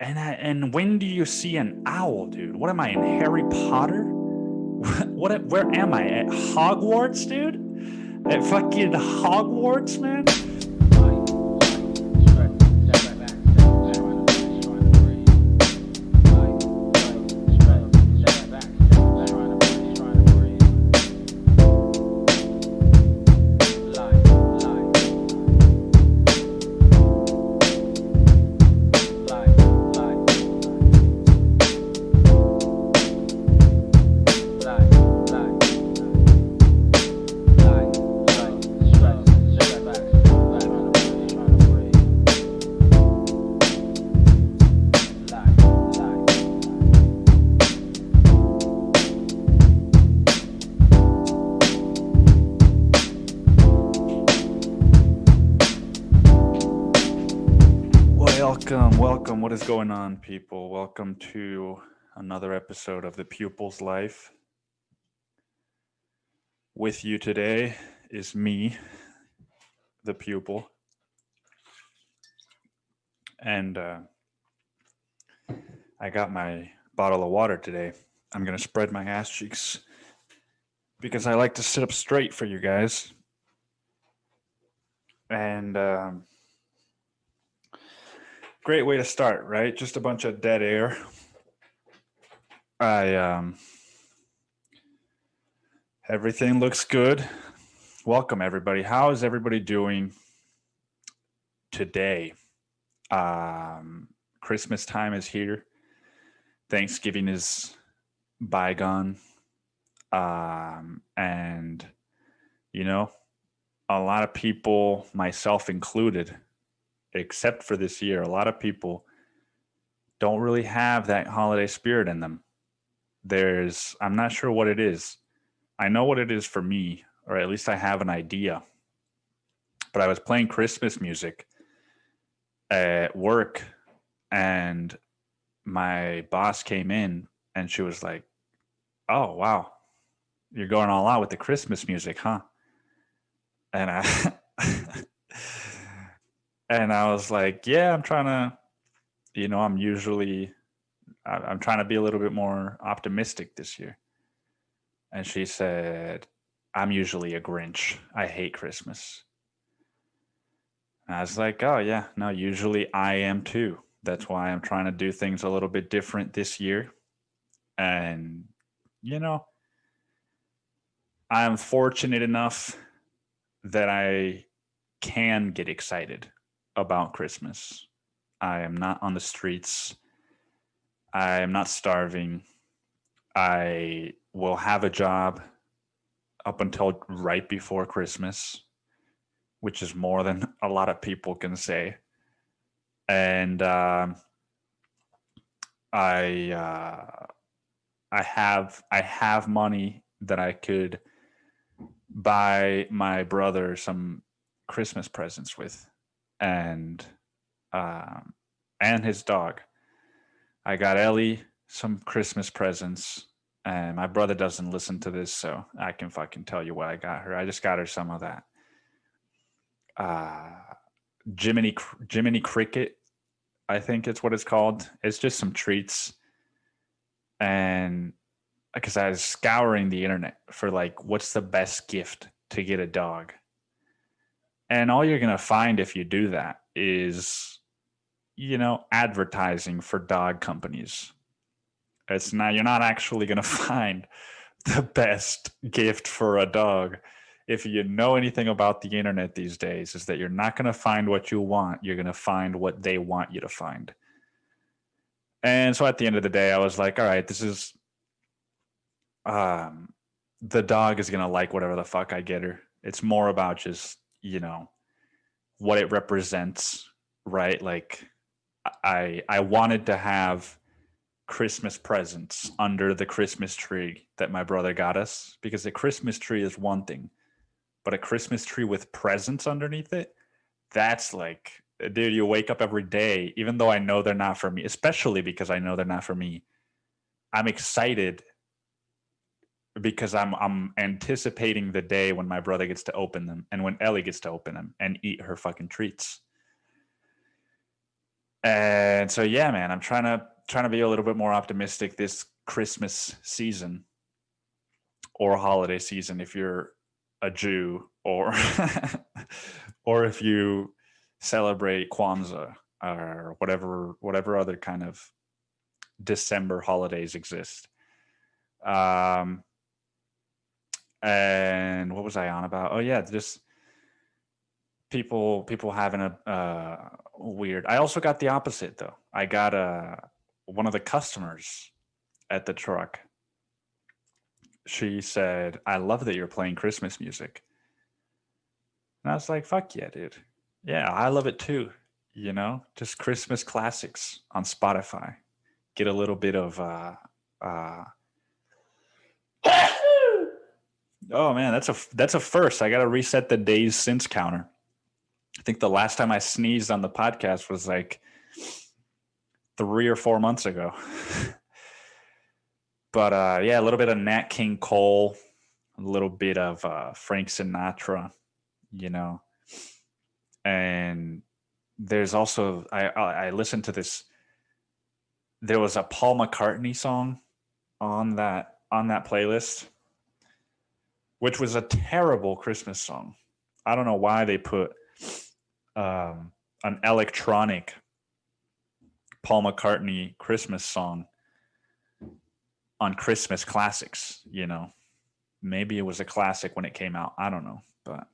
And when do you see an owl, dude? What am I in Harry Potter? Where am I? At Hogwarts, dude? At fucking Hogwarts, man? Welcome. What is going on, people? Welcome to another episode of The Pupil's Life. With you today is me, the pupil. And I got my bottle of water today. I'm going to spread my ass cheeks because I like to sit up straight for you guys. And great way to start, right? Just a bunch of dead air. Everything looks good. Welcome, everybody. How is everybody doing today? Christmas time is here. Thanksgiving is bygone. And, you know, a lot of people, myself included, except for this year, a lot of people don't really have that holiday spirit in them. I'm not sure what it is. I know what it is for me, or at least I have an idea. But I was playing Christmas music at work, and my boss came in, and she was like, "Oh, wow, you're going all out with the Christmas music, huh?" And I and I was like, "Yeah, I'm trying to, I'm trying to be a little bit more optimistic this year." And she said, "I'm usually a Grinch. I hate Christmas." And I was like, "Oh, yeah, no, usually I am too. That's why I'm trying to do things a little bit different this year." And, I'm fortunate enough that I can get excited about Christmas. I am not on the streets. I am not starving. I will have a job up until right before Christmas, which is more than a lot of people can say. And I have money that I could buy my brother some Christmas presents with, and his dog. I got Ellie some Christmas presents, and my brother doesn't listen to this, so I can fucking tell you what I got her. I just got her some of that. Jiminy Cricket, I think it's what it's called. It's just some treats. And because I was scouring the internet for like, what's the best gift to get a dog? And all you're going to find if you do that is, advertising for dog companies. You're not actually going to find the best gift for a dog. If you know anything about the internet these days, is that you're not going to find what you want. You're going to find what they want you to find. And so at the end of the day, I was like, all right, this is, the dog is going to like whatever the fuck I get her. It's more about just, what it represents, right? Like I wanted to have Christmas presents under the Christmas tree that my brother got us, because the Christmas tree is one thing, but a Christmas tree with presents underneath it, that's like, dude, you wake up every day, even though I know they're not for me, especially because I know they're not for me. I'm excited because I'm anticipating the day when my brother gets to open them and when Ellie gets to open them and eat her fucking treats. And so yeah, man, I'm trying to be a little bit more optimistic this Christmas season or holiday season if you're a Jew, or or if you celebrate Kwanzaa or whatever other kind of December holidays exist. Um, and what was I on about? Oh yeah, just people having a weird. I also got the opposite though. I got one of the customers at the truck. She said, "I love that you're playing Christmas music." And I was like, "Fuck yeah, dude. Yeah, I love it too. You know, just Christmas classics on Spotify. Get a little bit of uh oh man, that's a first. I got to reset the days since counter. I think the last time I sneezed on the podcast was like 3 or 4 months ago. But yeah, a little bit of Nat King Cole, a little bit of Frank Sinatra, you know. And there's also I listened to this. There was a Paul McCartney song on that playlist, which was a terrible Christmas song. I don't know why they put an electronic Paul McCartney Christmas song on Christmas classics, you know. Maybe it was a classic when it came out. I don't know. But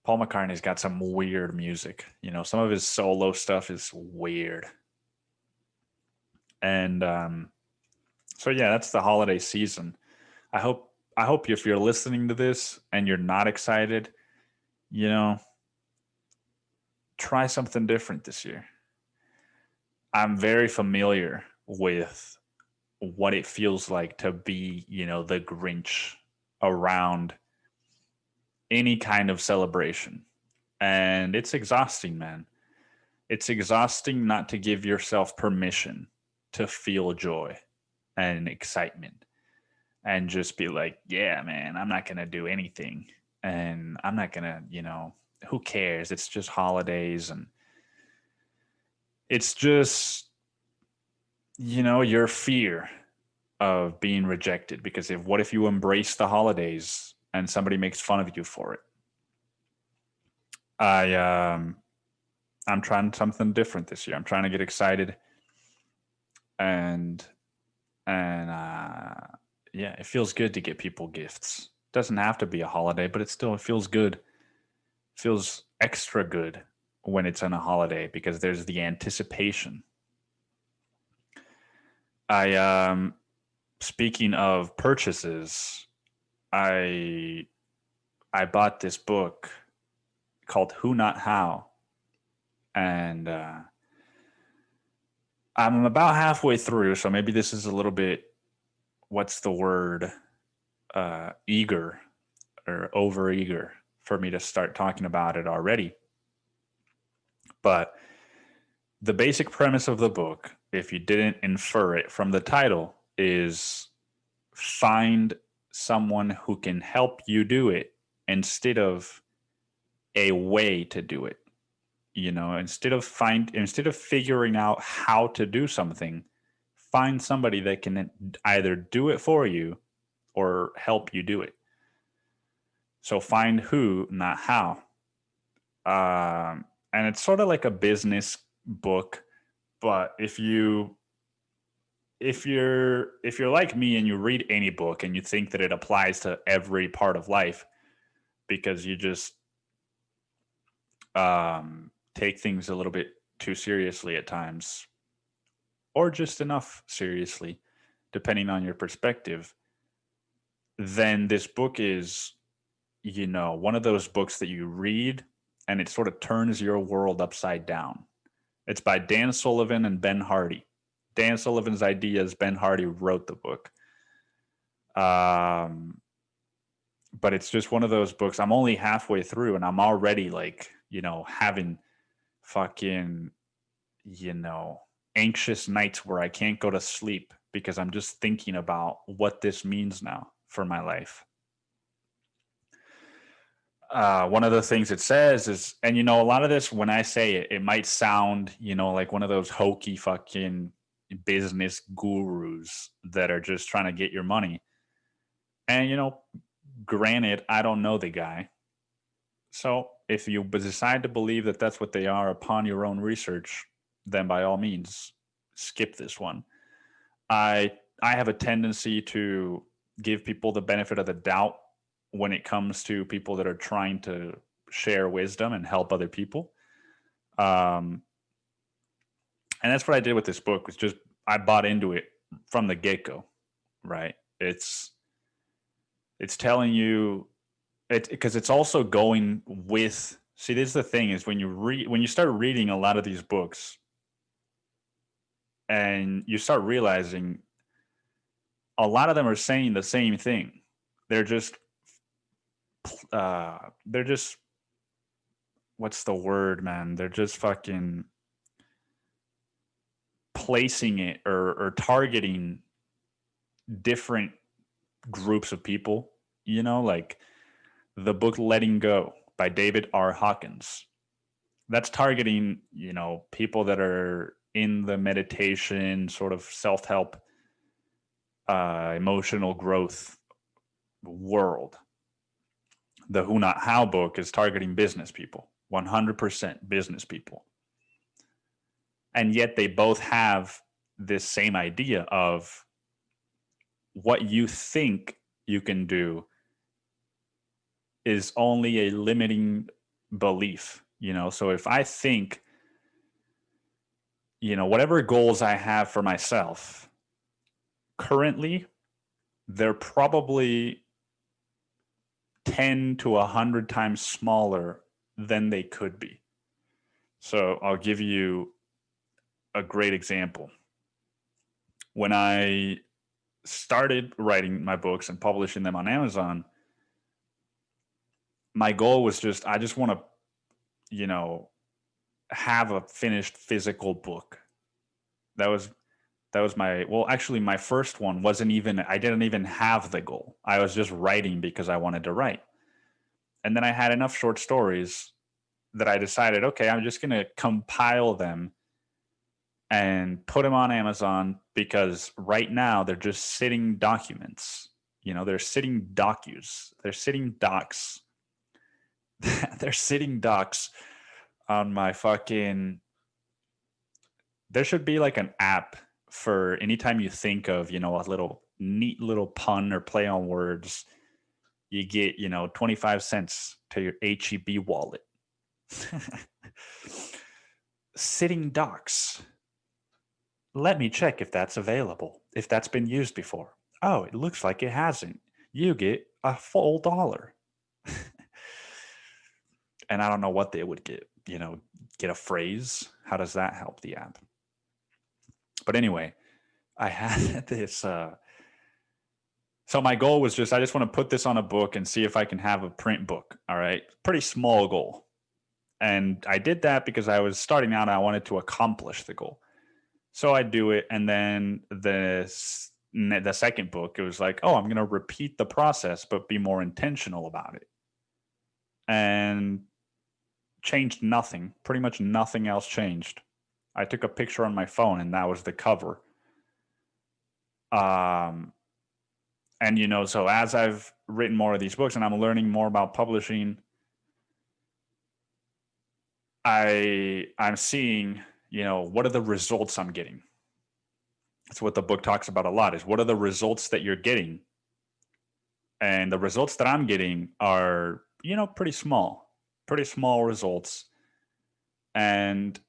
Paul McCartney's got some weird music. You know, some of his solo stuff is weird. And so yeah, that's the holiday season. I hope if you're listening to this and you're not excited, you know, try something different this year. I'm very familiar with what it feels like to be, you know, the Grinch around any kind of celebration. And it's exhausting, man. It's exhausting not to give yourself permission to feel joy and excitement and just be like, yeah, man, I'm not going to do anything. And I'm not going to, you know, who cares? It's just holidays. And it's just, you know, your fear of being rejected. Because what if you embrace the holidays and somebody makes fun of you for it? I'm trying something different this year. I'm trying to get excited, and yeah, it feels good to get people gifts. Doesn't have to be a holiday, but it feels good. It feels extra good when it's on a holiday because there's the anticipation. I Speaking of purchases, I I bought this book called Who Not How, and I'm about halfway through, so maybe this is a little bit, what's the word, eager or over eager for me to start talking about it already. But the basic premise of the book, if you didn't infer it from the title, is find someone who can help you do it instead of a way to do it. You know, instead of figuring out how to do something, find somebody that can either do it for you or help you do it. So find who, not how. And it's sort of like a business book, but if you're like me and you read any book and you think that it applies to every part of life because you just take things a little bit too seriously at times, or just enough seriously, depending on your perspective, then this book is, you know, one of those books that you read and it sort of turns your world upside down. It's by Dan Sullivan and Ben Hardy. Dan Sullivan's ideas, Ben Hardy wrote the book. But it's just one of those books. I'm only halfway through and I'm already like, you know, having fucking, you know, anxious nights where I can't go to sleep because I'm just thinking about what this means now for my life. One of the things it says is, and a lot of this, when I say it, it might sound, like one of those hokey fucking business gurus that are just trying to get your money. And, granted, I don't know the guy. So if you decide to believe that that's what they are upon your own research, then by all means, skip this one. I have a tendency to give people the benefit of the doubt when it comes to people that are trying to share wisdom and help other people. And that's what I did with this book. Was just I bought into it from the get-go, right? It's telling you it because it's also going with. See, this is the thing: is when you start reading a lot of these books, and you start realizing a lot of them are saying the same thing. They're just what's the word, man? They're just fucking placing it or targeting different groups of people, like the book Letting Go by David R. Hawkins. That's targeting, people that are in the meditation, sort of self-help, emotional growth world. The Who Not How book is targeting business people, 100% business people. And yet they both have this same idea of what you think you can do is only a limiting belief, So if I think, whatever goals I have for myself, currently, they're probably 10 to 100 times smaller than they could be. So I'll give you a great example. When I started writing my books and publishing them on Amazon, my goal was I just want to, have a finished physical book. That was my first one I didn't even have the goal. I was just writing because I wanted to write. And then I had enough short stories that I decided, okay, I'm just going to compile them and put them on Amazon, because right now they're just sitting documents. They're sitting docus. They're sitting docs. They're sitting docs on my fucking. There should be like an app for anytime you think of, a little neat little pun or play on words, you get, 25 cents to your HEB wallet. Sitting docs. Let me check if that's available, if that's been used before. Oh, it looks like it hasn't. You get a full $1. And I don't know what they would get, get a phrase. How does that help the app? But anyway, I had this. So my goal was I just want to put this on a book and see if I can have a print book. All right. Pretty small goal. And I did that because I was starting out and I wanted to accomplish the goal. So I do it. And then the second book, it was like, oh, I'm going to repeat the process, but be more intentional about it. And changed nothing. Pretty much nothing else changed. I took a picture on my phone and that was the cover. And, so as I've written more of these books and I'm learning more about publishing, I'm seeing, what are the results I'm getting? That's what the book talks about a lot, is what are the results that you're getting? And the results that I'm getting are, pretty small results. And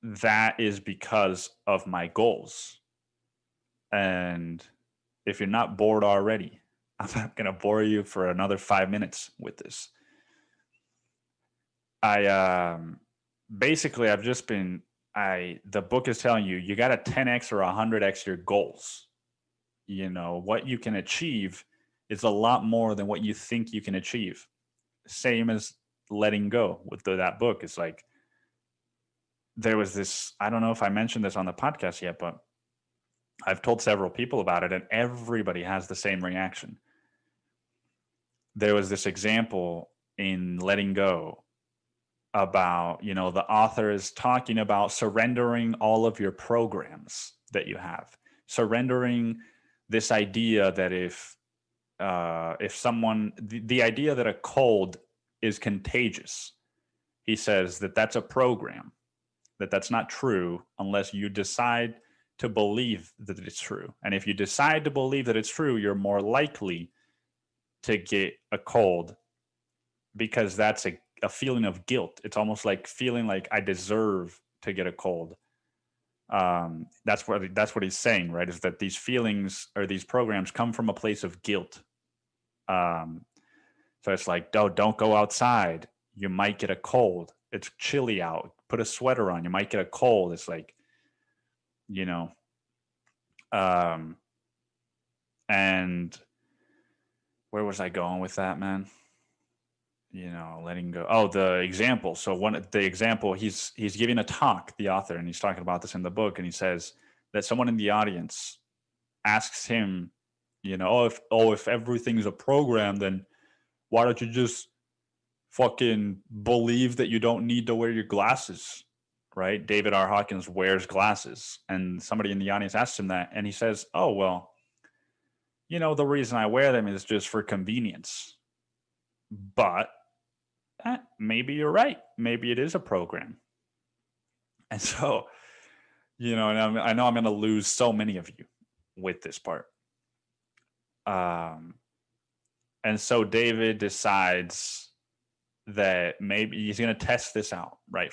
that is because of my goals. And if you're not bored already, I'm not going to bore you for another 5 minutes with this. Basically, I've just been, the book is telling you got to 10x or 100x your goals. What you can achieve is a lot more than what you think you can achieve. Same as Letting Go with that book. It's like, there was this, I don't know if I mentioned this on the podcast yet, but I've told several people about it and everybody has the same reaction. There was this example in Letting Go about, the author is talking about surrendering all of your programs that you have, surrendering this idea that if someone, the idea that a cold is contagious, he says that that's a program, that's not true unless you decide to believe that it's true. And if you decide to believe that it's true, you're more likely to get a cold, because that's a feeling of guilt. It's almost like feeling like I deserve to get a cold. That's what he's saying, right? Is that these feelings or these programs come from a place of guilt. So it's like, don't go outside. You might get a cold. It's chilly out. Put a sweater on. You might get a cold. It's like, and where was I going with that, man? Letting go. Oh, the example. So the example, he's giving a talk, the author, and he's talking about this in the book, and he says that someone in the audience asks him, if everything's a program, then why don't you just fucking believe that you don't need to wear your glasses, right? David R. Hawkins wears glasses, and somebody in the audience asks him that, and he says, oh, well, the reason I wear them is just for convenience. But maybe you're right. Maybe it is a program. And so, and I know I'm going to lose so many of you with this part. And so David decides that maybe he's going to test this out, right?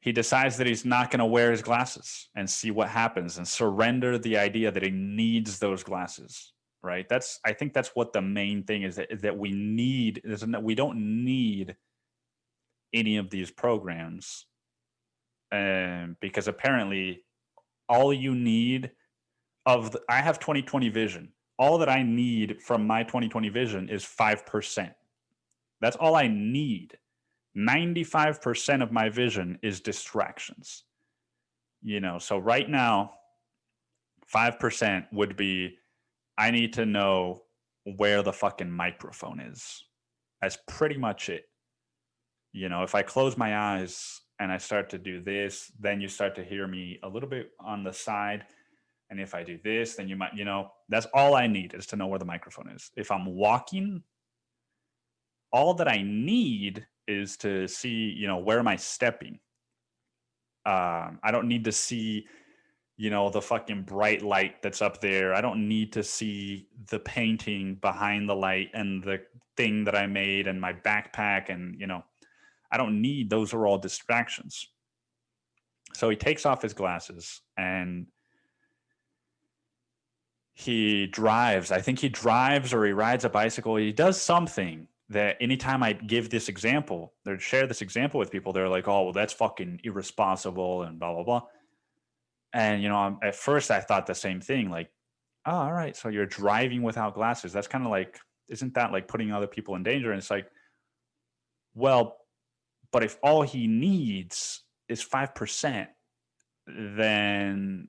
He decides that he's not going to wear his glasses and see what happens and surrender the idea that he needs those glasses, right? I think that's what the main thing is, that we need, we don't need any of these programs. Because apparently all you need I have 20/20 vision. All that I need from my 20/20 vision is 5%. That's all I need. 95% of my vision is distractions. So right now, 5% would be, I need to know where the fucking microphone is. That's pretty much it. If I close my eyes and I start to do this, then you start to hear me a little bit on the side. And if I do this, then you might, that's all I need, is to know where the microphone is. If I'm walking, all that I need is to see, where am I stepping? I don't need to see, the fucking bright light that's up there. I don't need to see the painting behind the light and the thing that I made and my backpack. And, I don't need, those are all distractions. So he takes off his glasses and he drives. I think he drives or he rides a bicycle. He does something that anytime I give this example or share this example with people, they're like, oh, well, that's fucking irresponsible and blah, blah, blah. And, at first I thought the same thing, like, oh, all right, so you're driving without glasses. That's kind of like, isn't that like putting other people in danger? And it's like, well, but if all he needs is 5%, then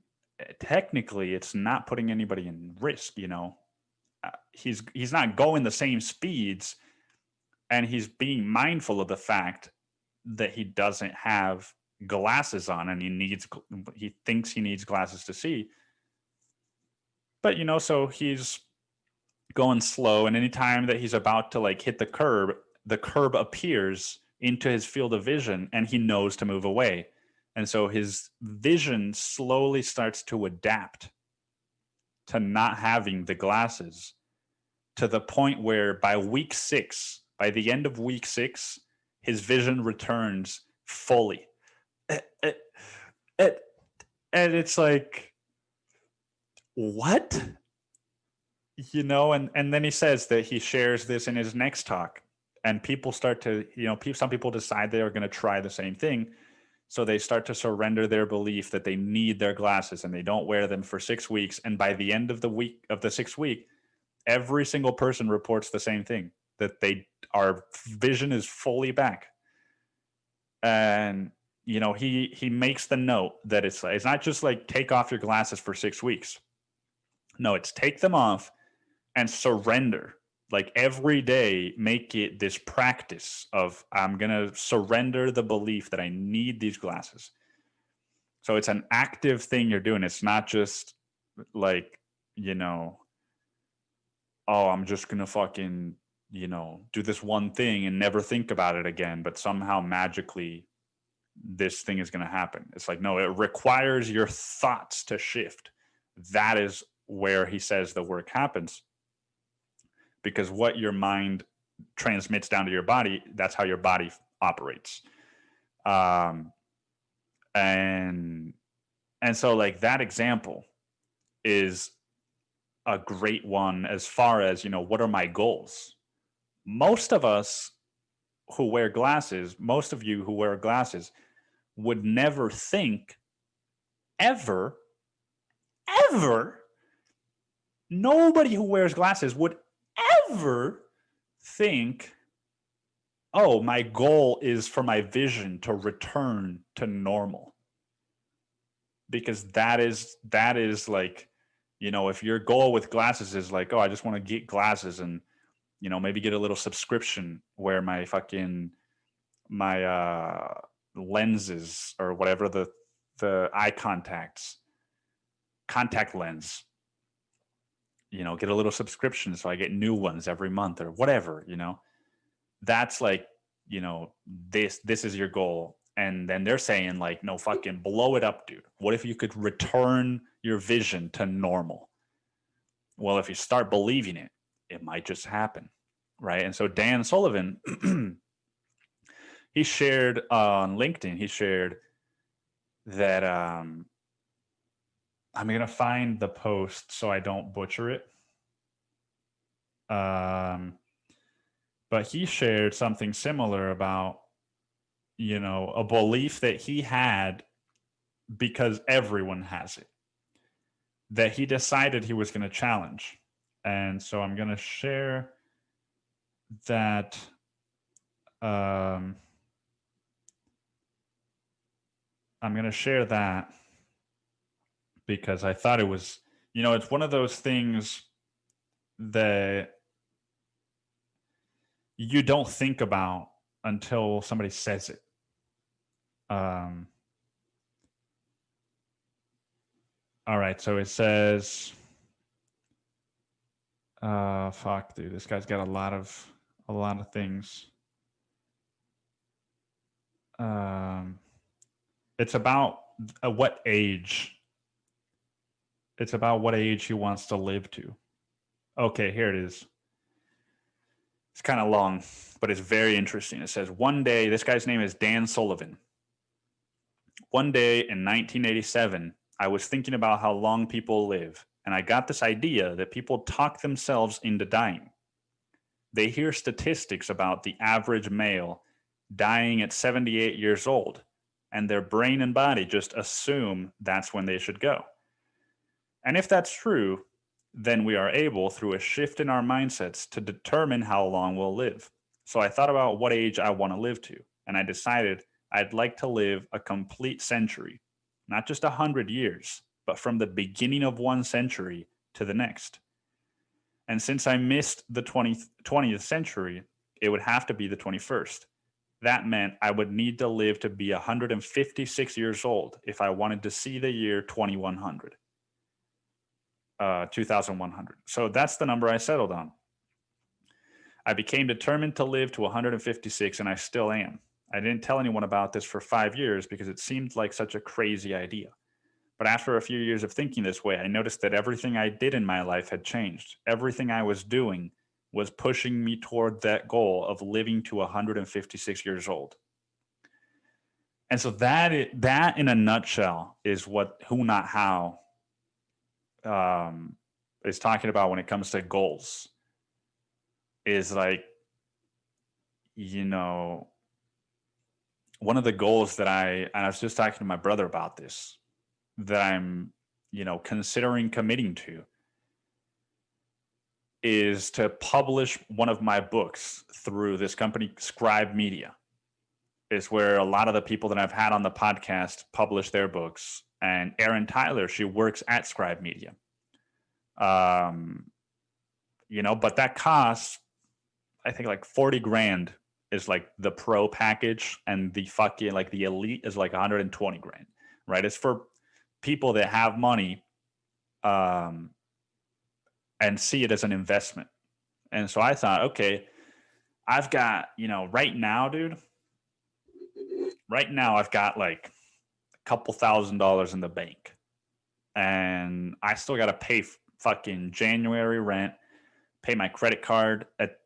technically it's not putting anybody in risk. He's not going the same speeds, and he's being mindful of the fact that he doesn't have glasses on, and he thinks he needs glasses to see. But so he's going slow, and anytime that he's about to like hit the curb appears into his field of vision, and he knows to move away. And so his vision slowly starts to adapt to not having the glasses, to the point where by the end of week 6, his vision returns fully. And it's like, what? And then he says that he shares this in his next talk, and people start to, some people decide they are going to try the same thing. So they start to surrender their belief that they need their glasses, and they don't wear them for 6 weeks. And by the end of the 6th week, every single person reports the same thing, that our vision is fully back. And, he makes the note that it's not just like take off your glasses for 6 weeks. No, it's take them off and surrender Like every day, make it this practice of I'm going to surrender the belief that I need these glasses. So it's an active thing you're doing. It's not just like, you know, oh, I'm just going to fucking, you know, do this one thing and never think about it again. But somehow magically this thing is going to happen. It's like, no, it requires your thoughts to shift. That is where he says the work happens. Because what your mind transmits down to your body, that's how your body operates. And so like that example is a great one as far as, you know, what are my goals? Most of us who wear glasses, most of you who wear glasses would never think ever, nobody who wears glasses would ever think, oh, my goal is for my vision to return to normal. Because that is like, you know, if your goal with glasses is like, oh, I just want to get glasses and, you know, maybe get a little subscription where my lenses or whatever the eye contact lens, you know, get a little subscription so I get new ones every month or whatever, you know. That's like, you know, this is your goal. And then they're saying like, no, fucking blow it up, dude. What if you could return your vision to normal? Well, if you start believing it, it might just happen, right? And so Dan Sullivan, he shared on LinkedIn, he shared that I'm going to find the post so I don't butcher it. But he shared something similar about, you know, a belief that he had because everyone has it, that he decided he was going to challenge. And so I'm going to share that. I'm going to share that because I thought it was, you know, it's one of those things that you don't think about until somebody says it. All right, so it says, fuck, dude, this guy's got a lot of things. It's about what age. It's about what age he wants to live to. Okay, here it is. It's kind of long, but it's very interesting. It says, one day, this guy's name is Dan Sullivan. One day in 1987, I was thinking about how long people live, and I got this idea that people talk themselves into dying. They hear statistics about the average male dying at 78 years old, and their brain and body just assume that's when they should go. And if that's true, then we are able, through a shift in our mindsets, to determine how long we'll live. So I thought about what age I want to live to, and I decided I'd like to live a complete century, not just 100 years, but from the beginning of one century to the next. And since I missed the 20th century, it would have to be the 21st. That meant I would need to live to be 156 years old if I wanted to see the year 2100. 2100. So that's the number I settled on. I became determined to live to 156, and I still am. I didn't tell anyone about this for 5 years because it seemed like such a crazy idea. But after a few years of thinking this way, I noticed that everything I did in my life had changed. Everything I was doing was pushing me toward that goal of living to 156 years old. And so that in a nutshell is what Who Not How is talking about when it comes to goals. Is like, you know, one of the goals that I was just talking to my brother about this, that I'm, you know, considering committing to, is to publish one of my books through this company, Scribe Media. Is where a lot of the people that I've had on the podcast publish their books. And Erin Tyler, she works at Scribe Media. but that costs, I think, like 40 grand is like the pro package, and the fucking like the elite is like 120 grand, right? It's for people that have money, and see it as an investment. And so I thought, okay, I've got, right now, dude, right now I've got like a couple $1,000s in the bank, and I still got to pay fucking January rent, pay my credit card at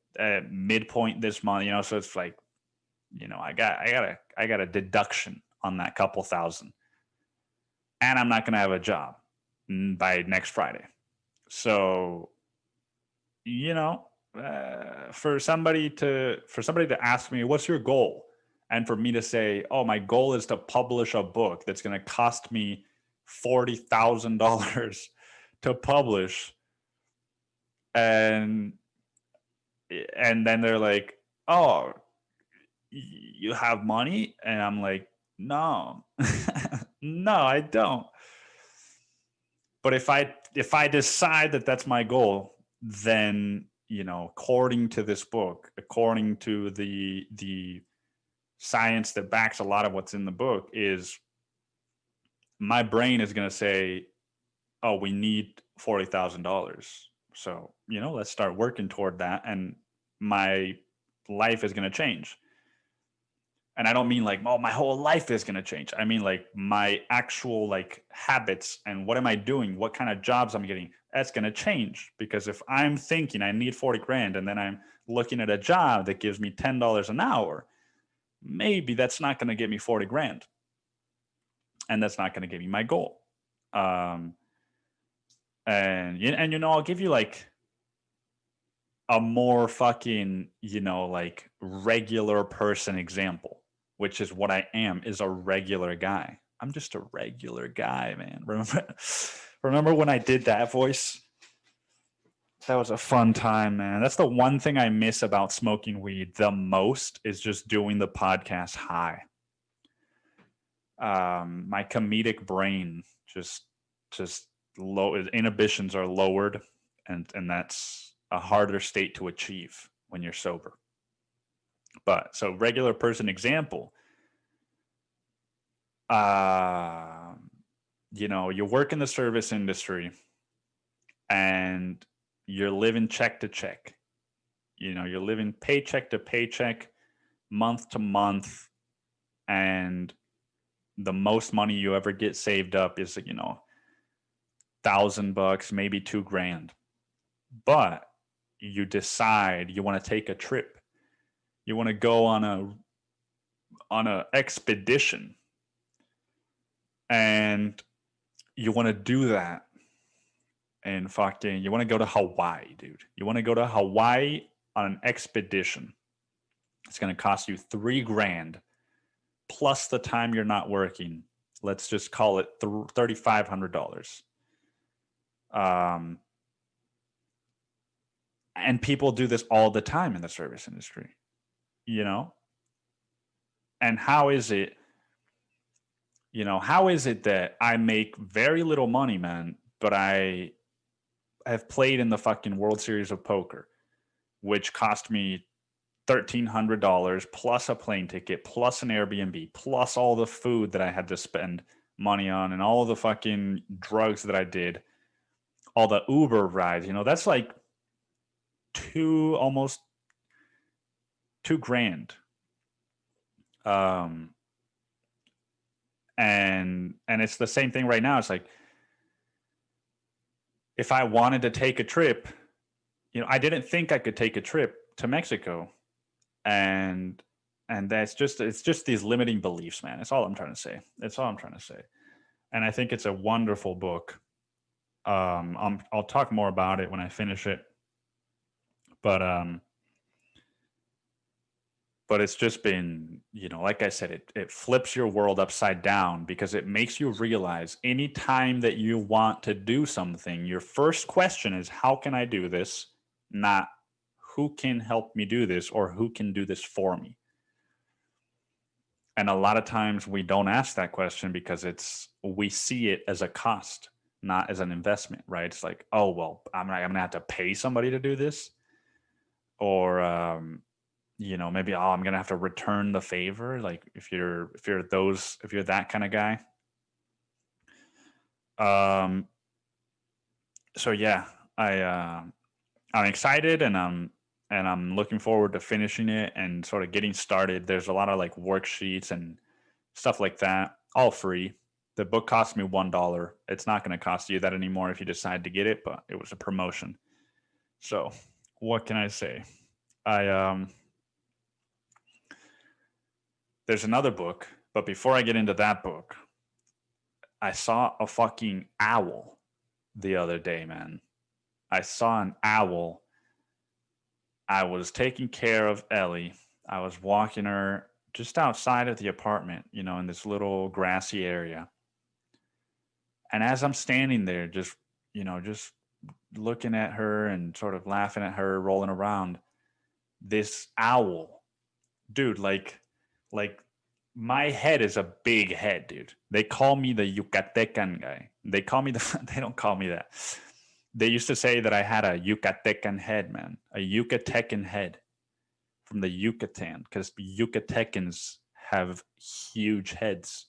midpoint this month, so it's like, I got a deduction on that couple thousand, and I'm not going to have a job by next Friday. So, for somebody to ask me, what's your goal? And for me to say, oh, my goal is to publish a book that's going to cost me $40,000 to publish. And then they're like, oh, you have money? And I'm like, no, no, I don't. But if I decide that that's my goal, then, according to this book, according to the science that backs a lot of what's in the book, is my brain is going to say, oh, we need $40,000. So, let's start working toward that. And my life is going to change. And I don't mean like, oh, my whole life is going to change. I mean like my actual like habits and what am I doing? What kind of jobs I'm getting? That's going to change, because if I'm thinking I need 40 grand and then I'm looking at a job that gives me $10 an hour, maybe that's not going to get me 40 grand. And that's not going to give me my goal. And I'll give you like a more fucking, like regular person example, which is what I am, is a regular guy. I'm just a regular guy, man. Remember when I did that voice? That was a fun time, man. That's the one thing I miss about smoking weed the most, is just doing the podcast high. My comedic brain just low, inhibitions are lowered, and that's a harder state to achieve when you're sober. But so regular person example, you work in the service industry and you're living check to check. You're living paycheck to paycheck, month to month, and the most money you ever get saved up is, $1,000, maybe $2,000. But you decide you want to take a trip. You want to go on a expedition, and you want to do that. And fucking, you want to go to Hawaii, dude. You want to go to Hawaii on an expedition. It's going to cost you $3,000 plus the time you're not working. Let's just call it $3,500. And people do this all the time in the service industry, And how is it that I make very little money, man, but I have played in the fucking World Series of Poker, which cost me $1,300 plus a plane ticket, plus an Airbnb, plus all the food that I had to spend money on, and all the fucking drugs that I did, all the Uber rides, that's like almost $2,000. And it's the same thing right now. It's like, if I wanted to take a trip, I didn't think I could take a trip to Mexico. And it's just these limiting beliefs, man. That's all I'm trying to say. And I think it's a wonderful book. I'll talk more about it when I finish it. But it's just been, like I said, it flips your world upside down, because it makes you realize anytime that you want to do something, your first question is, how can I do this? Not who can help me do this, or who can do this for me. And a lot of times we don't ask that question because we see it as a cost. not as an investment, right? It's like, oh well, I'm gonna have to pay somebody to do this, or maybe I'm gonna have to return the favor. Like if you're that kind of guy. Um, so yeah, I'm excited, and I'm looking forward to finishing it and sort of getting started. There's a lot of like worksheets and stuff like that, all free. The book cost me $1. It's not going to cost you that anymore if you decide to get it, but it was a promotion. So, what can I say? I There's another book, but before I get into that book, I saw a fucking owl the other day, man. I saw an owl. I was taking care of Ellie. I was walking her just outside of the apartment, in this little grassy area. And as I'm standing there, just looking at her and sort of laughing at her, rolling around, this owl, dude, like my head is a big head, dude. They call me the Yucatecan guy. They call me they don't call me that. They used to say that I had a Yucatecan head, man, a Yucatecan head from the Yucatan, because Yucatecans have huge heads.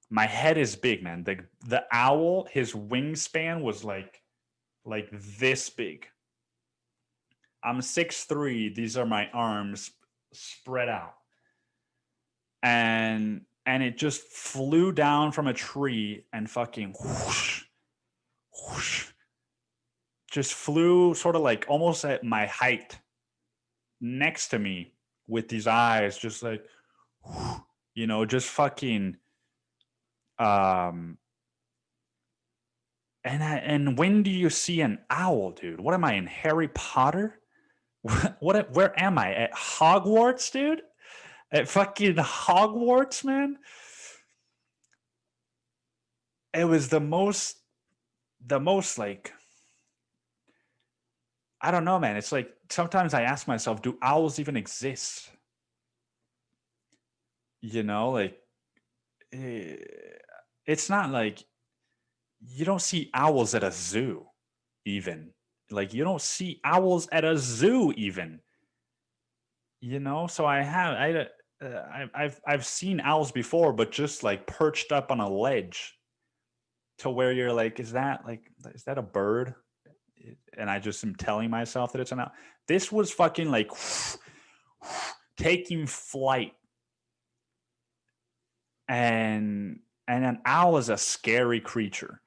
My head is big, man. The owl, his wingspan was like this big. I'm 6'3". These are my arms spread out. And it just flew down from a tree and fucking whoosh, whoosh, just flew sort of like almost at my height next to me with these eyes just like, just fucking and when do you see an owl, dude? What am I, in Harry Potter? Where am I? At Hogwarts, dude? At fucking Hogwarts, man? It was the most like, I don't know, man. It's like sometimes I ask myself, do owls even exist? Like it's not like you don't see owls at a zoo, even. Like you don't see owls at a zoo, even. So I've seen owls before, but just like perched up on a ledge, to where you're like, is that a bird? And I just am telling myself that it's an owl. This was fucking like taking flight. And an owl is a scary creature.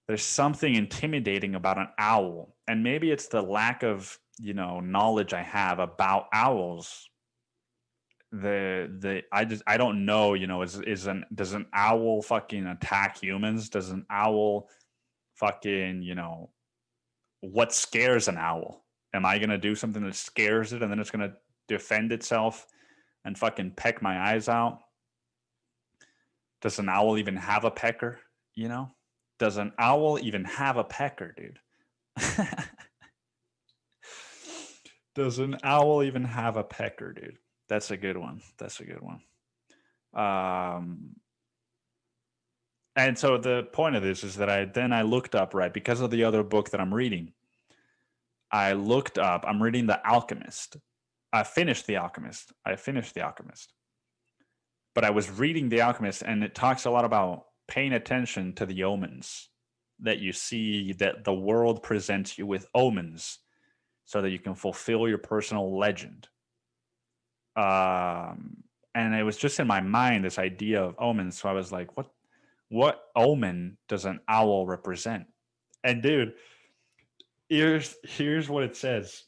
There's something intimidating about an owl. And maybe it's the lack of, knowledge I have about owls. I don't know, does an owl fucking attack humans? Does an owl fucking, what scares an owl? Am I going to do something that scares it and then it's going to defend itself and fucking peck my eyes out? Does an owl even have a pecker? Does an owl even have a pecker, dude? Does an owl even have a pecker, dude? That's a good one. And so the point of this is that I looked up, right, because of the other book that I'm reading. I'm reading The Alchemist. I finished The Alchemist. But I was reading The Alchemist, and it talks a lot about paying attention to the omens that you see, that the world presents you with omens so that you can fulfill your personal legend. And it was just in my mind, this idea of omens. So I was like, what omen does an owl represent? And dude, here's what it says.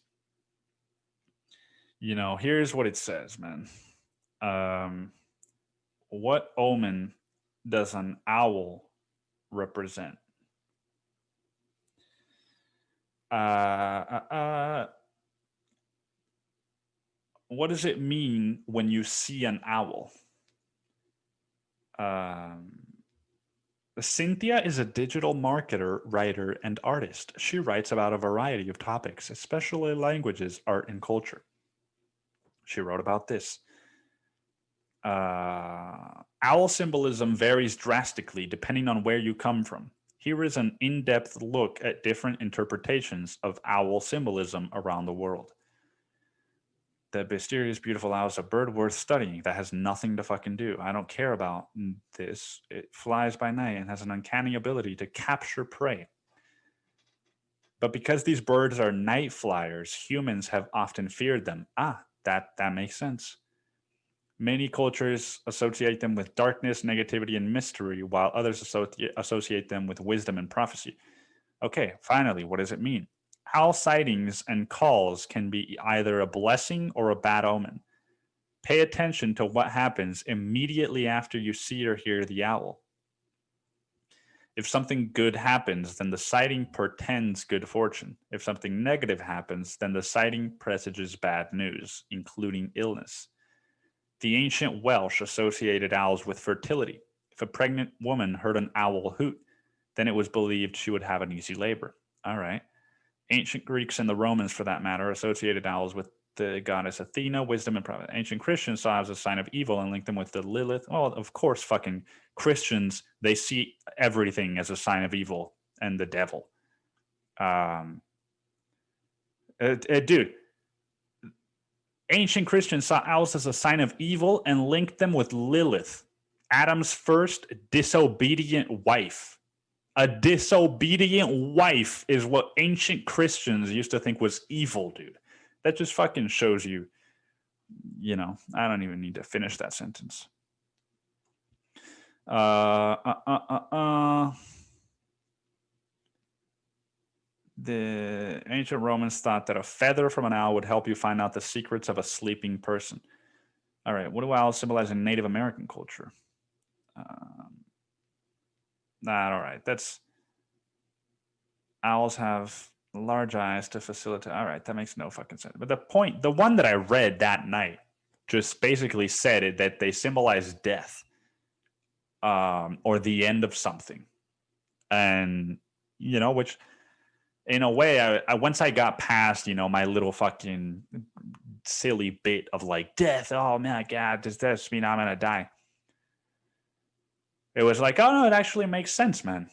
Here's what it says, man. What omen does an owl represent? What does it mean when you see an owl? Cynthia is a digital marketer, writer, and artist. She writes about a variety of topics, especially languages, art, and culture. She wrote about this. Owl symbolism varies drastically depending on where you come from. Here is an in-depth look at different interpretations of owl symbolism around the world. The mysterious, beautiful owl is a bird worth studying that has nothing to fucking do. I don't care about this. It flies by night and has an uncanny ability to capture prey. But because these birds are night flyers, humans have often feared them. That makes sense. Many cultures associate them with darkness, negativity, and mystery, while others associate them with wisdom and prophecy. Okay, finally, what does it mean? Owl sightings and calls can be either a blessing or a bad omen. Pay attention to what happens immediately after you see or hear the owl. If something good happens, then the sighting portends good fortune. If something negative happens, then the sighting presages bad news, including illness. The ancient Welsh associated owls with fertility. If a pregnant woman heard an owl hoot, then it was believed she would have an easy labor. All right. Ancient Greeks and the Romans, for that matter, associated owls with the goddess Athena, wisdom, and prophet. Ancient Christians saw it as a sign of evil and linked them with the Lilith. Well, of course, fucking Christians, they see everything as a sign of evil and the devil. Dude, ancient Christians saw owls as a sign of evil and linked them with Lilith, Adam's first disobedient wife. A disobedient wife is what ancient Christians used to think was evil, dude. That just fucking shows you, I don't even need to finish that sentence. The ancient Romans thought that a feather from an owl would help you find out the secrets of a sleeping person. All right, what do owls symbolize in Native American culture? All right, owls have large eyes to facilitate. All right, that makes no fucking sense. But the one that I read that night just basically said it, that they symbolize death, or the end of something. And, which in a way, I once I got past, my little fucking silly bit of like death. Oh my God, does this mean I'm going to die? It was like, oh no, it actually makes sense, man.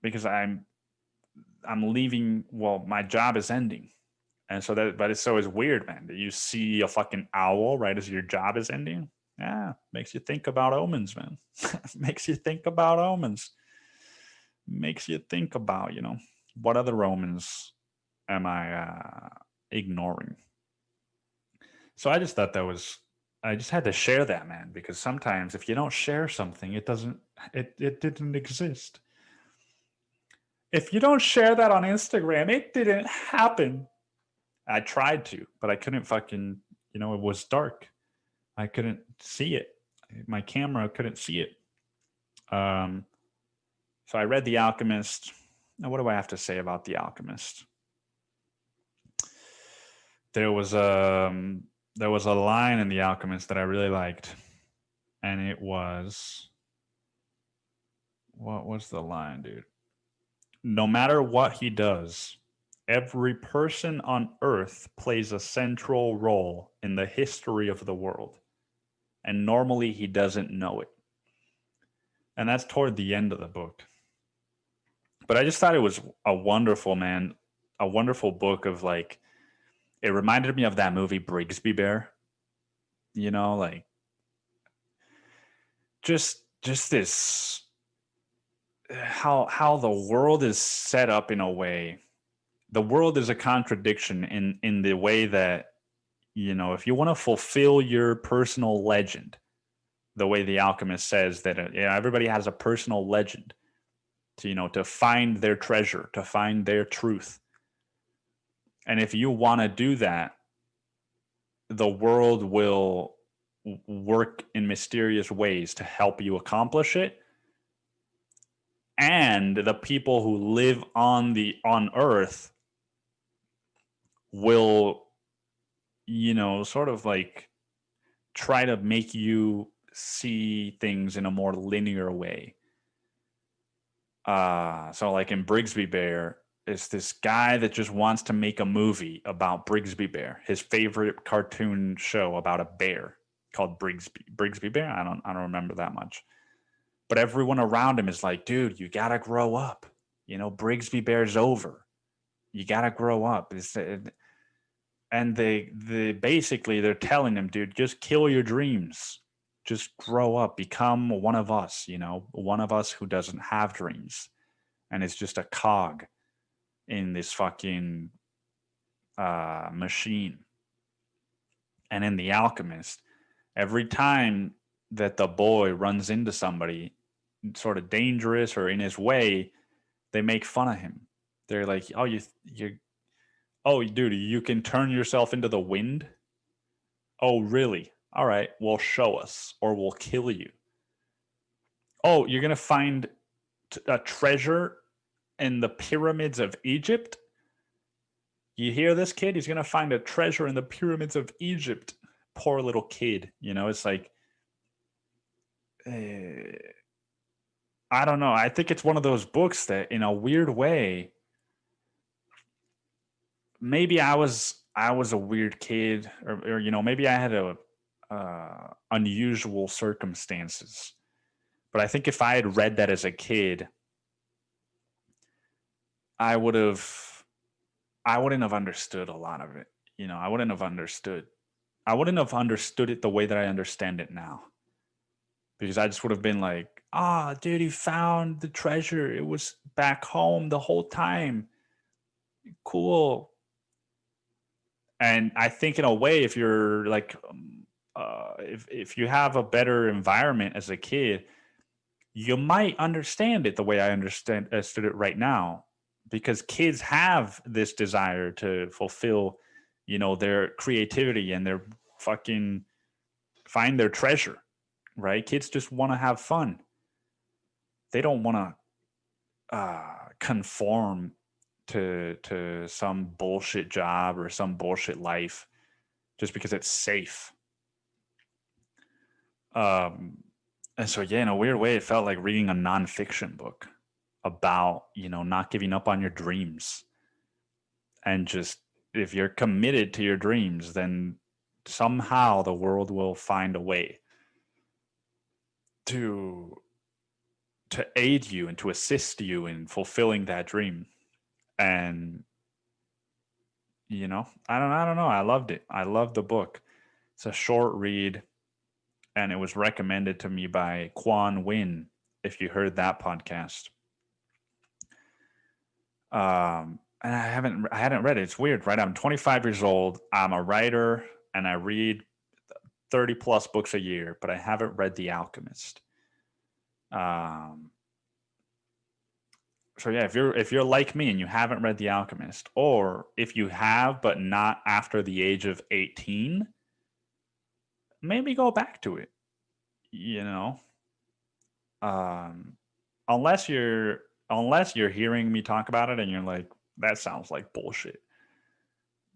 Because I'm leaving. Well, my job is ending. And so but it's always weird, man, that you see a fucking owl right as your job is ending. Yeah. Makes you think about omens, man. Makes you think about omens. Makes you think about, what other omens am I ignoring? So I just thought I just had to share that, man, because sometimes if you don't share something, it didn't exist. If you don't share that on Instagram, it didn't happen. I tried to, but I couldn't fucking, it was dark. I couldn't see it. My camera couldn't see it. So I read The Alchemist. Now, what do I have to say about The Alchemist? There was a line in The Alchemist that I really liked, and it was, what was the line, dude? No matter what he does, every person on Earth plays a central role in the history of the world, and normally he doesn't know it. And that's toward the end of the book. But I just thought it was a wonderful book of like, it reminded me of that movie Brigsby Bear. Like just this, how the world is set up in a way. The world is a contradiction in the way that, if you want to fulfill your personal legend, the way The Alchemist says that everybody has a personal legend to find their treasure, to find their truth. And if you want to do that, the world will work in mysterious ways to help you accomplish it. And the people who live on Earth will, sort of like try to make you see things in a more linear way. So like in Brigsby Bear, it's this guy that just wants to make a movie about Brigsby Bear, his favorite cartoon show about a bear. called Brigsby Bear. I don't remember that much. But everyone around him is like, dude, you gotta grow up. Brigsby Bear's over. You gotta grow up. And they basically they're telling him, dude, just kill your dreams. Just grow up, become one of us, one of us who doesn't have dreams and is just a cog in this fucking machine. And in The Alchemist, every time that the boy runs into somebody sort of dangerous or in his way, they make fun of him. They're like, "Oh, oh, dude, you can turn yourself into the wind? Oh, really? All right, well, show us, or we'll kill you. Oh, you're gonna find a treasure in the pyramids of Egypt? You hear this, kid? He's gonna find a treasure in the pyramids of Egypt. Poor little kid. It's like, I don't know. I think it's one of those books that, in a weird way, maybe I was a weird kid, or maybe I had a unusual circumstances. But I think if I had read that as a kid, I wouldn't have understood a lot of it. I wouldn't have understood it the way that I understand it now. Because I just would have been like, dude, he found the treasure. It was back home the whole time. Cool. And I think in a way, if you're like, if you have a better environment as a kid, you might understand it the way I understood it right now, because kids have this desire to fulfill, their creativity and their fucking find their treasure, right? Kids just want to have fun. They don't want to conform to some bullshit job or some bullshit life just because it's safe. And so, yeah, in a weird way, it felt like reading a nonfiction book about, not giving up on your dreams. And just, if you're committed to your dreams, then somehow the world will find a way to aid you and to assist you in fulfilling that dream. And, I don't know. I loved it. I loved the book. It's a short read, and it was recommended to me by Quan Win, if you heard that podcast. And I hadn't read it. It's weird, right? I'm 25 years old. I'm a writer, and I read 30 plus books a year, but I haven't read The Alchemist. So yeah, if you're like me and you haven't read The Alchemist, or if you have but not after the age of 18, maybe go back to it. Unless you're hearing me talk about it and you're like, that sounds like bullshit,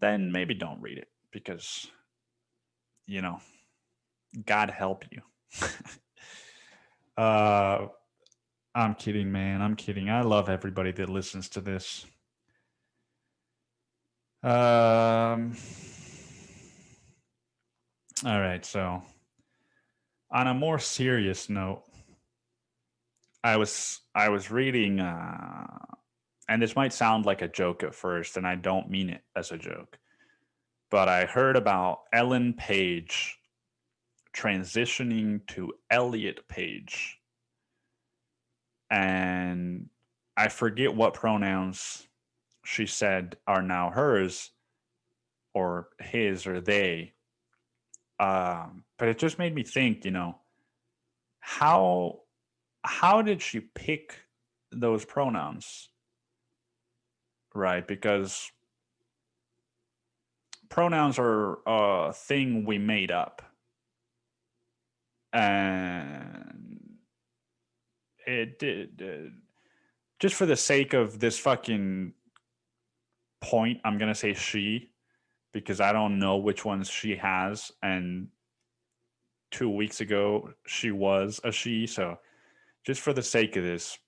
then maybe don't read it, because God help you. I'm kidding, man. I'm kidding. I love everybody that listens to this. All right, so on a more serious note, I was reading, and this might sound like a joke at first, and I don't mean it as a joke, but I heard about Ellen Page transitioning to Elliot Page, and I forget what pronouns she said are now hers, or his, or they. But it just made me think, how did she pick those pronouns? Right? Because pronouns are a thing we made up. And it did. Just for the sake of this fucking point, I'm going to say she, because I don't know which ones she has. And 2 weeks ago, she was a she. So just for the sake of this,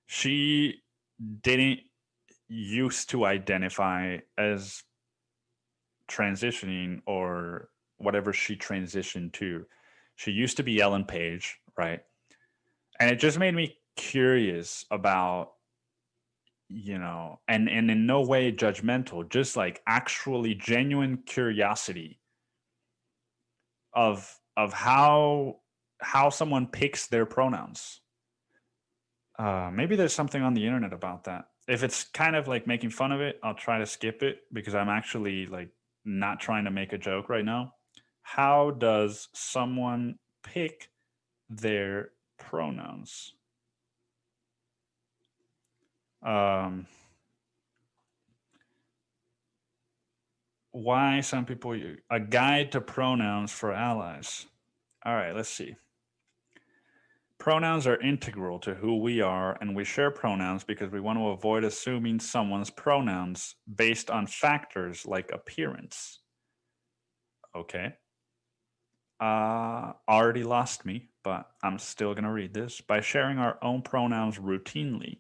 she didn't used to identify as transitioning or whatever she transitioned to. She used to be Ellen Page, right? And it just made me curious about, and in no way judgmental, just like actually genuine curiosity of how someone picks their pronouns. Maybe there's something on the internet about that. If it's kind of like making fun of it, I'll try to skip it because I'm actually like not trying to make a joke right now. How does someone pick their pronouns? Why some people use a guide to pronouns for allies. All right, let's see. Pronouns are integral to who we are, and we share pronouns because we want to avoid assuming someone's pronouns based on factors like appearance. Okay. Already lost me, but I'm still going to read this. By sharing our own pronouns routinely.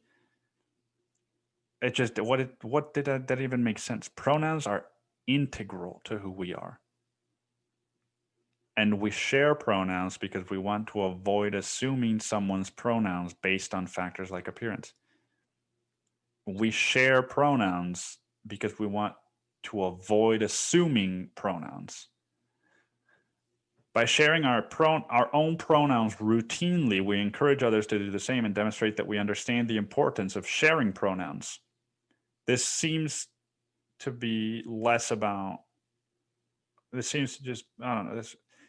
It just, what did that even make sense? Pronouns are integral to who we are. And we share pronouns because we want to avoid assuming someone's pronouns based on factors like appearance. We share pronouns because we want to avoid assuming pronouns. By sharing our own pronouns routinely, we encourage others to do the same and demonstrate that we understand the importance of sharing pronouns. This seems to be less about, this seems to just, I don't know,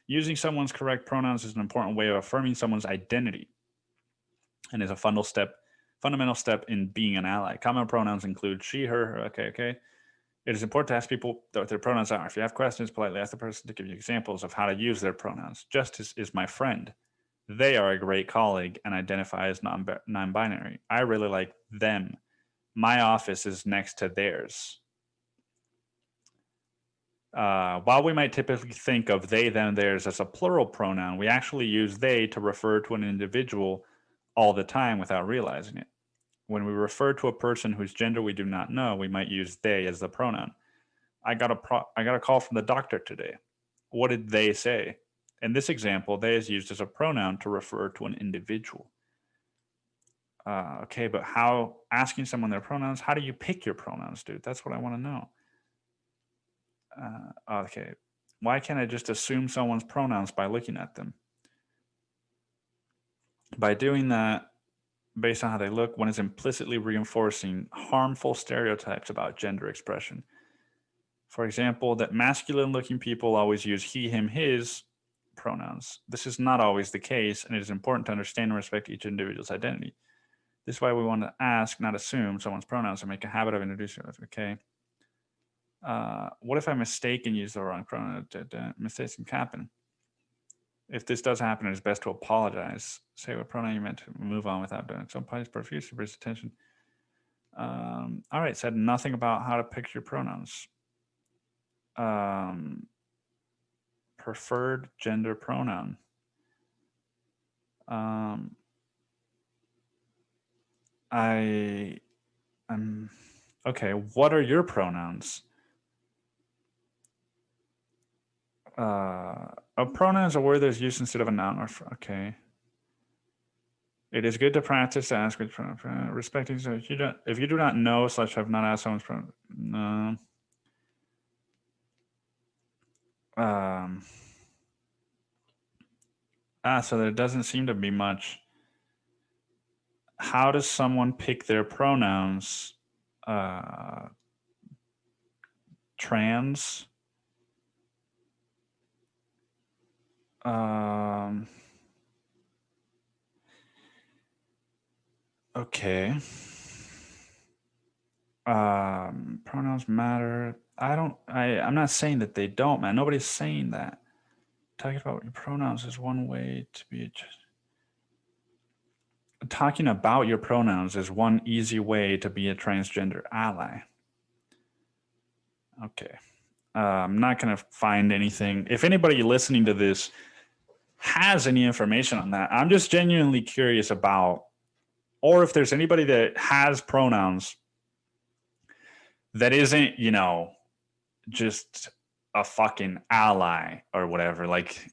using someone's correct pronouns is an important way of affirming someone's identity and is a fundamental step in being an ally. Common pronouns include she, her. Okay. It is important to ask people what their pronouns are. If you have questions, politely ask the person to give you examples of how to use their pronouns. Justice is my friend. They are a great colleague and identify as non-binary. I really like them. My office is next to theirs. While we might typically think of they, them, theirs as a plural pronoun, we actually use they to refer to an individual all the time without realizing it. When we refer to a person whose gender we do not know, we might use they as the pronoun. I got a call from the doctor today. What did they say? In this example, they is used as a pronoun to refer to an individual. Okay, but how, asking someone their pronouns, how do you pick your pronouns, dude? That's what I want to know. Okay, why can't I just assume someone's pronouns by looking at them? By doing that, based on how they look, one is implicitly reinforcing harmful stereotypes about gender expression. For example, that masculine-looking people always use he, him, his pronouns. This is not always the case, and it is important to understand and respect each individual's identity. This is why we want to ask, not assume, someone's pronouns and make a habit of introducing them. Okay. What if I mistake and use the wrong pronoun? Mistakes can happen. If this does happen, it is best to apologize. Say what pronoun you meant to move on without doing it. So apologize profusely for his attention. All right, said nothing about how to pick your pronouns. Preferred gender pronoun. Okay, what are your pronouns? A pronoun is a word that is used instead of a noun. Okay. It is good to practice to ask which pronoun. Respecting, so if you do not know / have not asked someone's pronoun, no. So there doesn't seem to be much. How does someone pick their pronouns? Trans. Okay. Pronouns matter. I'm not saying that they don't, man. Nobody's saying that. Talking about your pronouns is one way to be. Talking about your pronouns is one easy way to be a transgender ally. Okay. I'm not going to find anything. If anybody listening to this has any information on that, I'm just genuinely curious about, or if there's anybody that has pronouns that isn't, just a fucking ally or whatever. Like,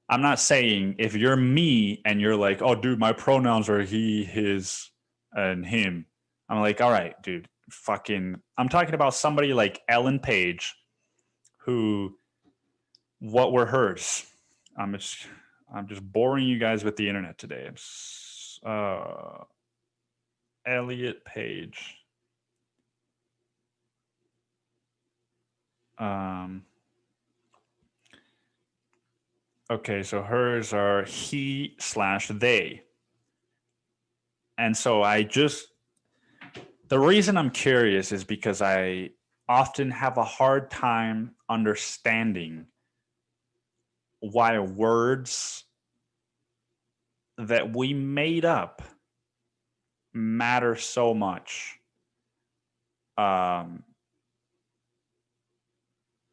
I'm not saying if you're me and you're like, oh, dude, my pronouns are he, his, and him. I'm like, all right, dude, fucking. I'm talking about somebody like Ellen Page, who, what were hers? I'm just boring you guys with the internet today. Elliot Page. Okay, so hers are he/they. And so the reason I'm curious is because I often have a hard time understanding why words that we made up matter so much.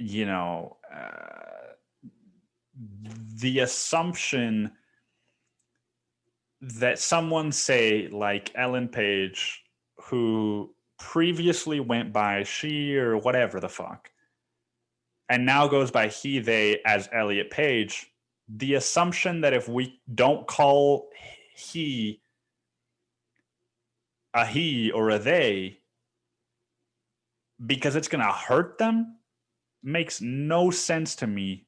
You know, the assumption that someone, say, like Ellen Page, who previously went by she or whatever the fuck, and now goes by he, they as Elliot Page, the assumption that if we don't call he a he or a they because it's going to hurt them makes no sense to me,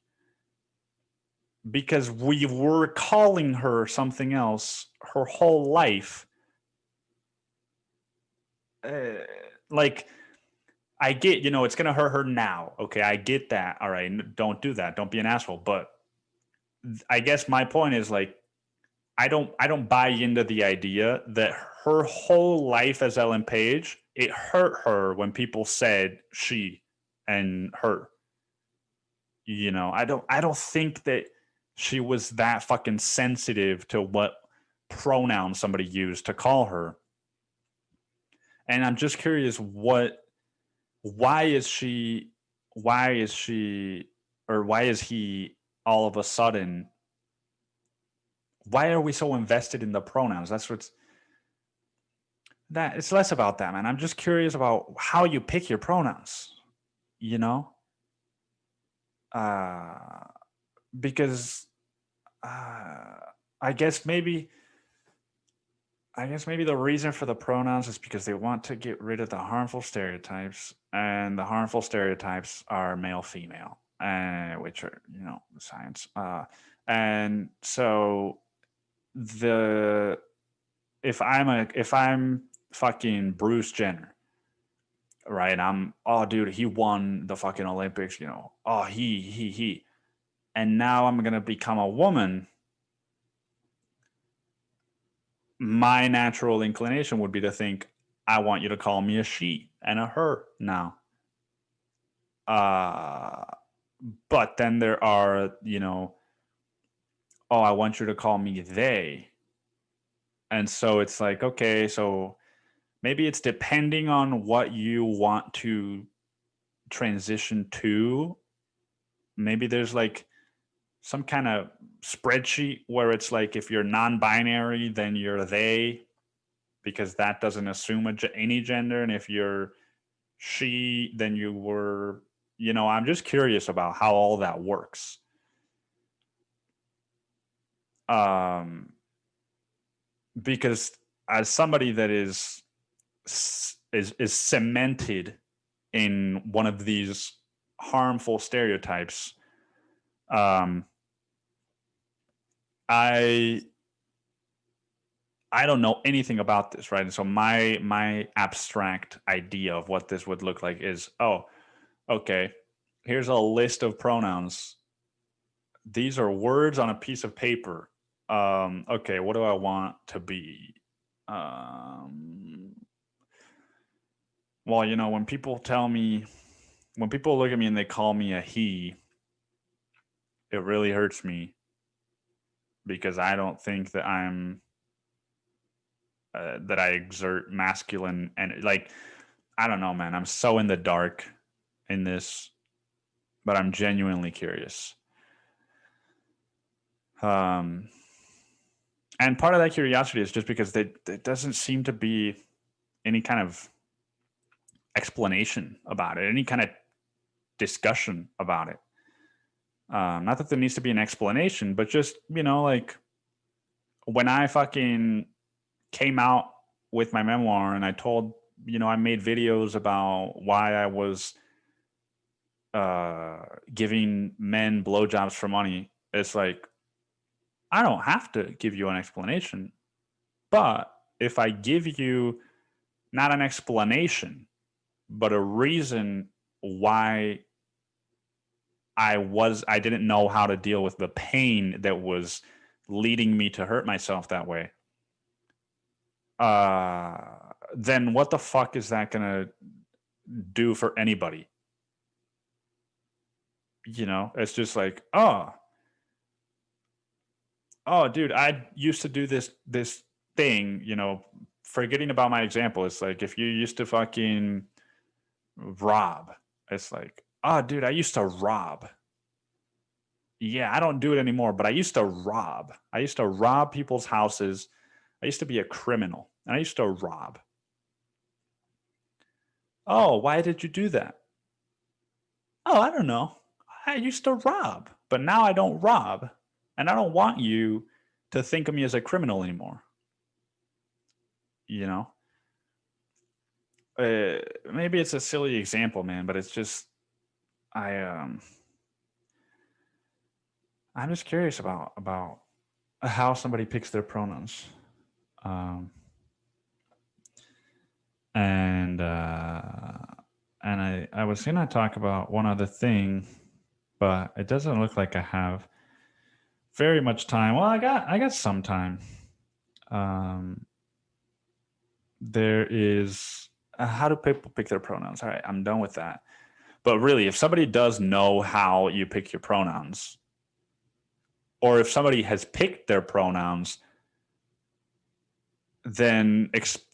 because we were calling her something else her whole life. Like, I get, it's going to hurt her now. Okay, I get that. All right, don't do that. Don't be an asshole. But I guess my point is, like, I don't buy into the idea that her whole life as Ellen Page, it hurt her when people said she and her. I don't think that she was that fucking sensitive to what pronoun somebody used to call her. And I'm just curious, why is he all of a sudden, why are we so invested in the pronouns? It's less about that, man. I'm just curious about how you pick your pronouns, because I guess maybe the reason for the pronouns is because they want to get rid of the harmful stereotypes, and the harmful stereotypes are male female, which are science, and so if I'm fucking Bruce Jenner, right? Oh, dude, he won the fucking Olympics, oh, he, and now I'm gonna become a woman. My natural inclination would be to think, I want you to call me a she and a her now. But then there are, oh, I want you to call me they. And so it's like, okay, so maybe it's depending on what you want to transition to. Maybe there's like some kind of spreadsheet where it's like, if you're non-binary, then you're they, because that doesn't assume any gender. And if you're she, then you were, I'm just curious about how all that works. Because as somebody that is cemented in one of these harmful stereotypes, I don't know anything about this, right? And so my abstract idea of what this would look like is, oh, okay, here's a list of pronouns. These are words on a piece of paper. Okay, what do I want to be? Well, when people look at me and they call me a he, it really hurts me, because I don't think that that I exert masculine, and like, I don't know, man. I'm so in the dark in this, but I'm genuinely curious. And part of that curiosity is just because there doesn't seem to be any kind of explanation about it, any kind of discussion about it. Not that there needs to be an explanation, but just, like when I fucking came out with my memoir and I told, I made videos about why I was giving men blowjobs for money. It's like, I don't have to give you an explanation, but if I give you not an explanation, but a reason why I didn't know how to deal with the pain that was leading me to hurt myself that way, then what the fuck is that gonna do for anybody? It's just like, oh, dude, I used to do this thing, forgetting about my example. It's like, if you used to fucking rob, it's like, oh, dude, I used to rob. Yeah, I don't do it anymore, but I used to rob. I used to rob people's houses. I used to be a criminal, and I used to rob. Oh, why did you do that? Oh, I don't know. I used to rob, but now I don't rob, and I don't want you to think of me as a criminal anymore. Maybe it's a silly example, man, but it's just, I'm just curious about how somebody picks their pronouns. And I was gonna talk about one other thing, but it doesn't look like I have very much time. Well, I got some time. There is how do people pick their pronouns? All right, I'm done with that. But really, if somebody does know how you pick your pronouns, or if somebody has picked their pronouns, then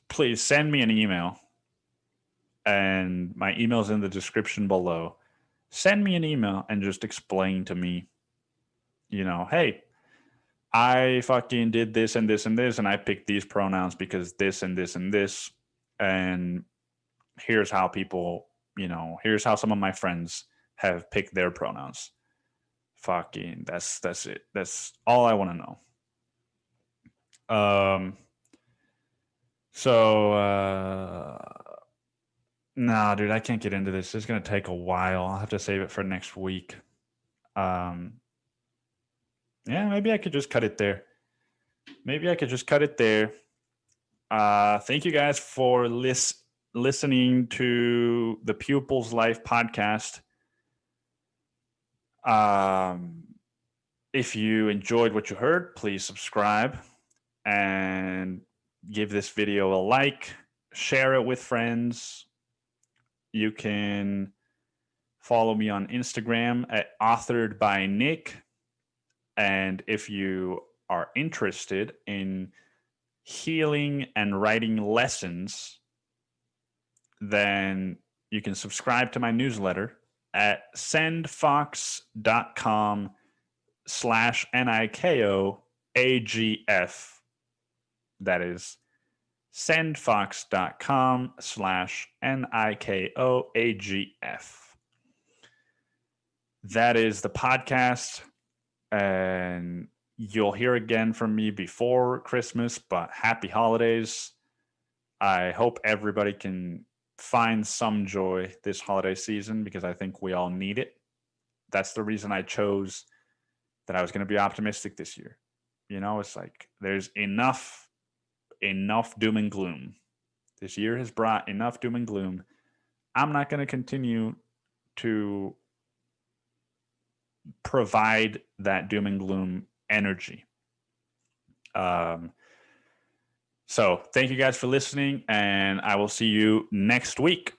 please send me an email. And my email's in the description below. Send me an email and just explain to me, hey, I fucking did this and this and this, and I picked these pronouns because this and this and this. And here's how people, here's how some of my friends have picked their pronouns. Fucking, that's it. That's all I want to know. No, dude, I can't get into this. It's going to take a while. I'll have to save it for next week. Yeah, maybe I could just cut it there. Thank you guys for listening to the Pupils Life podcast. If you enjoyed what you heard, please subscribe and give this video a like. Share it with friends. You can follow me on Instagram at authored by Nick. And if you are interested in healing and writing lessons, then you can subscribe to my newsletter at sendfox.com/NIKOAGF. That is sendfox.com/NIKOAGF. That is the podcast, and you'll hear again from me before Christmas, but happy holidays. I hope everybody can find some joy this holiday season, because I think we all need it. That's the reason I chose that I was going to be optimistic this year. It's like there's enough doom and gloom. This year has brought enough doom and gloom. I'm not going to continue to provide that doom and gloom energy. So thank you guys for listening, and I will see you next week.